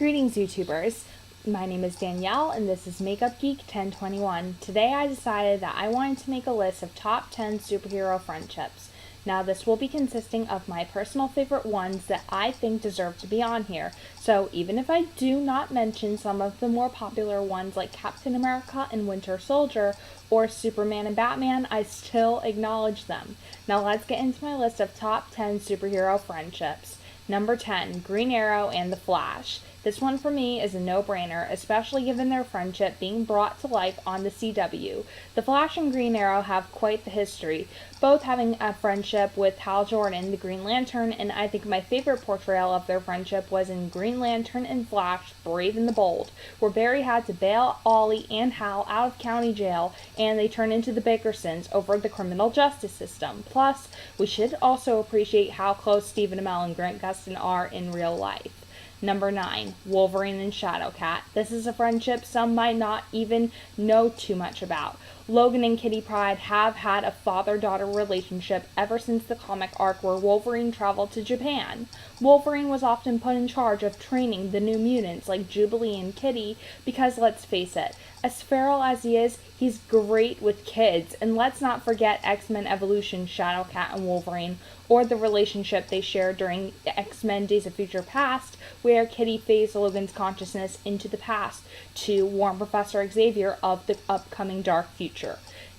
Greetings, YouTubers. My name is Danielle, and this is Makeup Geek 1021. Today I decided that I wanted to make a list of top 10 superhero friendships. Now, this will be consisting of my personal favorite ones that I think deserve to be on here. So even if I do not mention some of the more popular ones like Captain America and Winter Soldier, or Superman and Batman, I still acknowledge them. Now let's get into my list of top 10 superhero friendships. Number 10, Green Arrow and The Flash. This one for me is a no-brainer, especially given their friendship being brought to life on the CW. The Flash and Green Arrow have quite the history, both having a friendship with Hal Jordan, the Green Lantern, and I think my favorite portrayal of their friendship was in Green Lantern and Flash, Brave and the Bold, where Barry had to bail Ollie and Hal out of county jail, and they turn into the Bickersons over the criminal justice system. Plus, we should also appreciate how close Stephen Amell and Grant Gustin are in real life. Number 9, Wolverine and Shadowcat. This is a friendship some might not even know too much about. Logan and Kitty Pryde have had a father-daughter relationship ever since the comic arc where Wolverine traveled to Japan. Wolverine was often put in charge of training the New Mutants like Jubilee and Kitty because, let's face it, as feral as he is, he's great with kids. And let's not forget X-Men Evolution, Shadowcat and Wolverine, or the relationship they shared during X-Men Days of Future Past, where Kitty phased Logan's consciousness into the past to warn Professor Xavier of the upcoming dark future.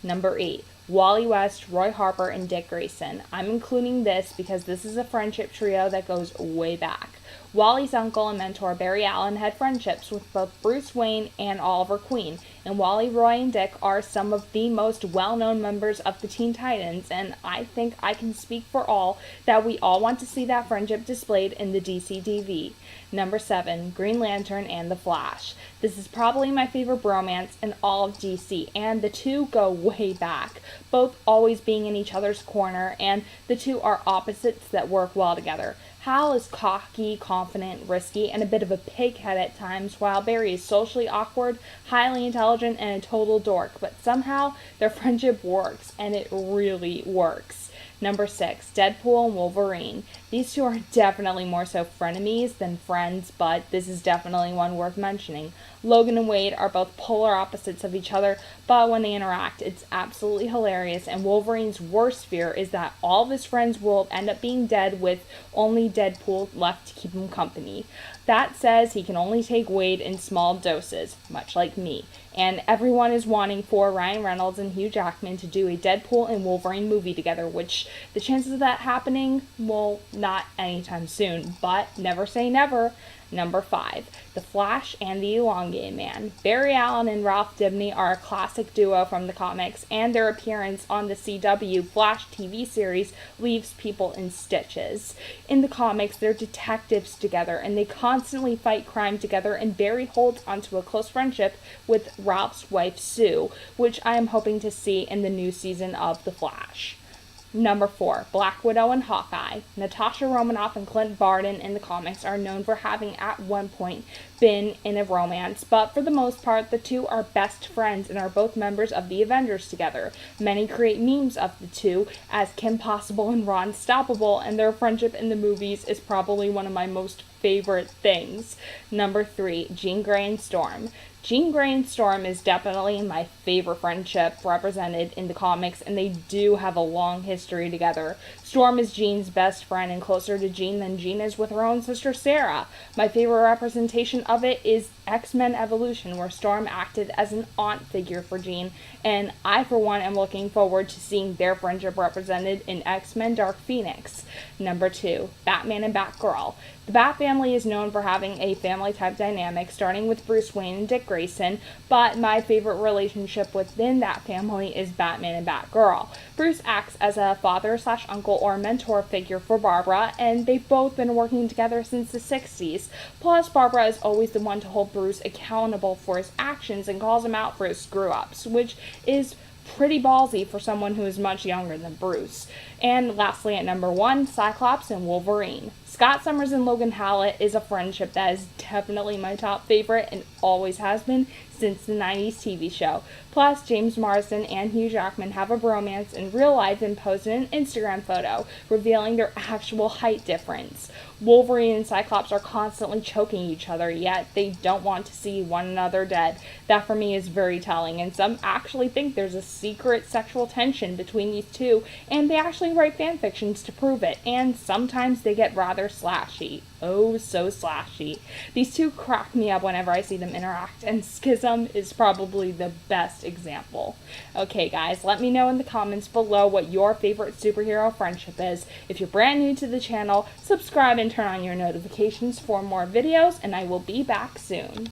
Number 8, Wally West, Roy Harper, and Dick Grayson. I'm including this because this is a friendship trio that goes way back. Wally's uncle and mentor Barry Allen had friendships with both Bruce Wayne and Oliver Queen, and Wally, Roy, and Dick are some of the most well-known members of the Teen Titans, and I think I can speak for all that we all want to see that friendship displayed in the DC TV. Number 7, Green Lantern and The Flash. This is probably my favorite bromance in all of DC, and the two go way back, both always being in each other's corner, and the two are opposites that work well together. Hal is cocky, confident, risky, and a bit of a pighead at times, while Barry is socially awkward, highly intelligent, and a total dork. But somehow, their friendship works, and it really works. Number 6, Deadpool and Wolverine. These two are definitely more so frenemies than friends, but this is definitely one worth mentioning. Logan and Wade are both polar opposites of each other, but when they interact, it's absolutely hilarious, and Wolverine's worst fear is that all of his friends will end up being dead with only Deadpool left to keep him company. That says he can only take Wade in small doses, much like me. And everyone is wanting for Ryan Reynolds and Hugh Jackman to do a Deadpool and Wolverine movie together, which the chances of that happening, well, not anytime soon, but never say never. Number 5, The Flash and the Elongated Man. Barry Allen and Ralph Dibny are a classic duo from the comics, and their appearance on the CW Flash TV series leaves people in stitches. In the comics, they're detectives together, and they constantly fight crime together, and Barry holds onto a close friendship with Ralph's wife, Sue, which I am hoping to see in the new season of The Flash. Number 4, Black Widow and Hawkeye. Natasha Romanoff and Clint Barton in the comics are known for having at one point been in a romance, but for the most part, the two are best friends and are both members of the Avengers together. Many create memes of the two as Kim Possible and Ron Stoppable, and their friendship in the movies is probably one of my most favorite things. Number 3, Jean Grey and Storm. Jean Grey and Storm is definitely my favorite friendship represented in the comics, and they do have a long history together. Storm is Jean's best friend and closer to Jean than Jean is with her own sister Sarah. My favorite representation of it is X-Men Evolution, where Storm acted as an aunt figure for Jean, and I, for one, am looking forward to seeing their friendship represented in X-Men Dark Phoenix. Number 2, Batman and Batgirl. The Bat family is known for having a family-type dynamic, starting with Bruce Wayne and Dick Grayson, but my favorite relationship within that family is Batman and Batgirl. Bruce acts as a father/uncle or mentor figure for Barbara, and they've both been working together since the 60s. Plus, Barbara is always the one to hold Bruce accountable for his actions and calls him out for his screw-ups, which is pretty ballsy for someone who is much younger than Bruce. And lastly, at number 1, Cyclops and Wolverine. Scott Summers and Logan Hallett is a friendship that is definitely my top favorite and always has been since the 90s TV show. Plus, James Marsden and Hugh Jackman have a bromance in real life and posted an Instagram photo revealing their actual height difference. Wolverine and Cyclops are constantly choking each other, yet they don't want to see one another dead. That for me is very telling, and some actually think there's a secret sexual tension between these two, and they actually write fan fictions to prove it, and sometimes they get rather slashy. Oh, so slashy. These two crack me up whenever I see them interact, and Schism is probably the best example. Okay, guys, let me know in the comments below what your favorite superhero friendship is. If you're brand new to the channel, subscribe and turn on your notifications for more videos, and I will be back soon.